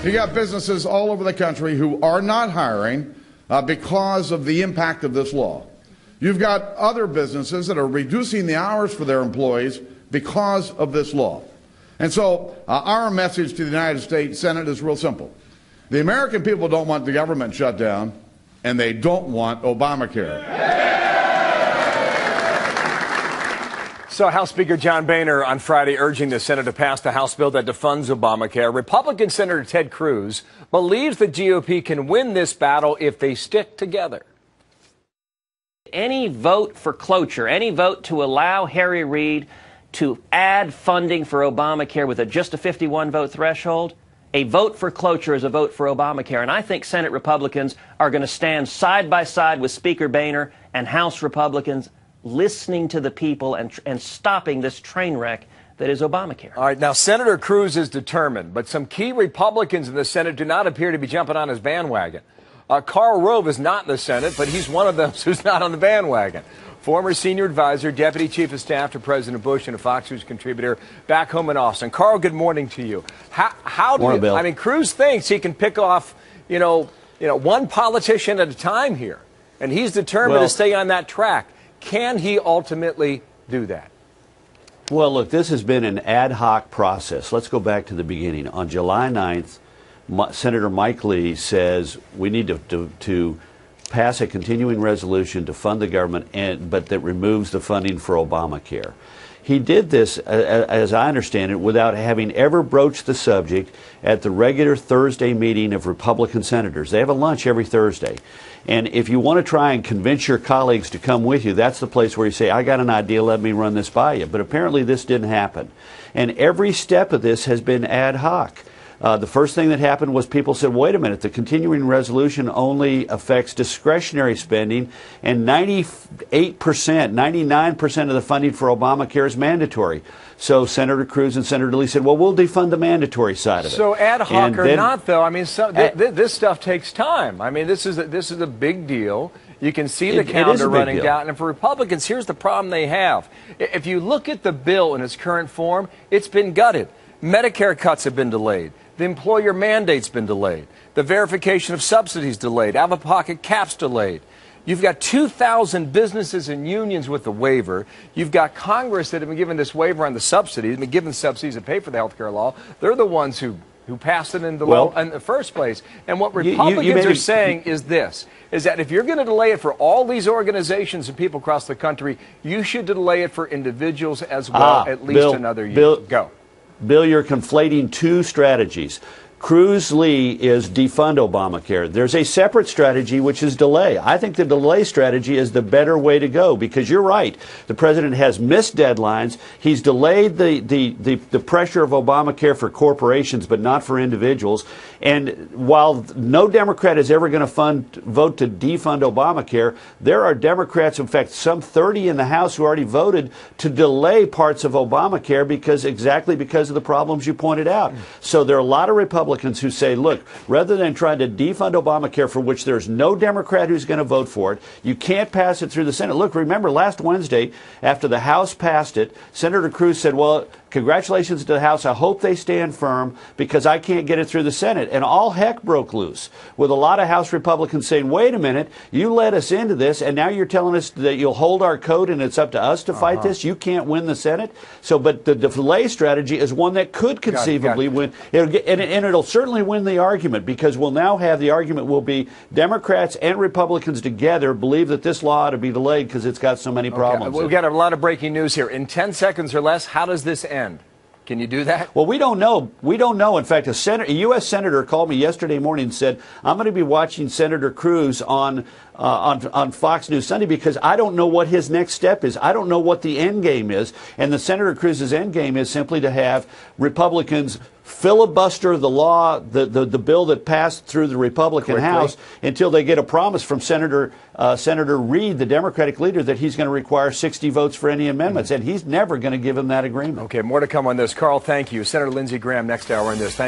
You got businesses all over the country who are not hiring because of the impact of this law. You've got other businesses that are reducing the hours for their employees because of this law. And so our message to the United States Senate is real simple. The American people don't want the government shut down, and they don't want Obamacare. So House Speaker John Boehner on Friday urging the Senate to pass the House bill that defunds Obamacare. Republican Senator Ted Cruz believes the GOP can win this battle if they stick together. Any vote for cloture, any vote to allow Harry Reid to add funding for Obamacare with just a 51-vote threshold, a vote for cloture is a vote for Obamacare. And I think Senate Republicans are going to stand side by side with Speaker Boehner and House Republicans listening to the people and stopping this train wreck that is Obamacare. All right, now Senator Cruz is determined, but some key Republicans in the Senate do not appear to be jumping on his bandwagon. Karl Rove is not in the Senate, but he's one of those who's not on the bandwagon. Former senior advisor, deputy chief of staff to President Bush, and a Fox News contributor back home in Austin. Karl, good morning to you. How do you, I mean, Cruz thinks he can pick off, one politician at a time here, and he's determined to stay on that track. Can he ultimately do that? Well, look, this has been an ad hoc process. Let's go back to the beginning. On July 9th, Senator Mike Lee says we need to pass a continuing resolution to fund the government, but that removes the funding for Obamacare. He did this, as I understand it, without having ever broached the subject at the regular Thursday meeting of Republican senators. They have a lunch every Thursday. And if you want to try and convince your colleagues to come with you, that's the place where you say, I got an idea, let me run this by you. But apparently this didn't happen. And every step of this has been ad hoc. The first thing that happened was people said, wait a minute, the continuing resolution only affects discretionary spending, and 98%, 99% of the funding for Obamacare is mandatory. So Senator Cruz and Senator Lee said, well, we'll defund the mandatory side of it. So ad hoc or not, though, I mean, this stuff takes time. I mean, this is a big deal. You can see the calendar running down. And for Republicans, here's the problem they have. If you look at the bill in its current form, it's been gutted. Medicare cuts have been delayed. The employer mandate's been delayed. The verification of subsidies delayed. Out-of-pocket caps delayed. You've got 2,000 businesses and unions with the waiver. You've got Congress that have been given this waiver on the subsidies, been given subsidies that pay for the health care law. They're the ones who passed it in the first place. And what Republicans are saying is this, is that if you're going to delay it for all these organizations and people across the country, you should delay it for individuals as well, at least another year. Bill, you're conflating two strategies. Cruz-Lee is defund Obamacare. There's a separate strategy, which is delay. I think the delay strategy is the better way to go because you're right. The president has missed deadlines. He's delayed the pressure of Obamacare for corporations, but not for individuals. And while no Democrat is ever going to vote to defund Obamacare, there are Democrats, in fact, some 30 in the House who already voted to delay parts of Obamacare because of the problems you pointed out. So there are a lot of Republicans who say, look, rather than trying to defund Obamacare, for which there's no Democrat who's going to vote for it, you can't pass it through the Senate. Look, remember last Wednesday, after the House passed it, Senator Cruz said, well, congratulations to the House. I hope they stand firm because I can't get it through the Senate. And all heck broke loose with a lot of House Republicans saying, wait a minute, you led us into this, and now you're telling us that you'll hold our coat and it's up to us to fight this? You can't win the Senate? So, but the delay strategy is one that could conceivably win. And it'll certainly win the argument because we'll now have the argument will be Democrats and Republicans together believe that this law ought to be delayed because it's got so many problems. We've got a lot of breaking news here. In 10 seconds or less, how does this end? Can you do that? Well, we don't know. We don't know. In fact, a U.S. Senator called me yesterday morning and said, I'm going to be watching Senator Cruz on Fox News Sunday because I don't know what his next step is. I don't know what the end game is. And the Senator Cruz's end game is simply to have Republicans filibuster the law, the bill that passed through the Republican House until they get a promise from Senator Reid, the Democratic leader, that he's going to require 60 votes for any amendments. And he's never going to give him that agreement. Okay, more to come on this. Karl, thank you. Senator Lindsey Graham next hour on this.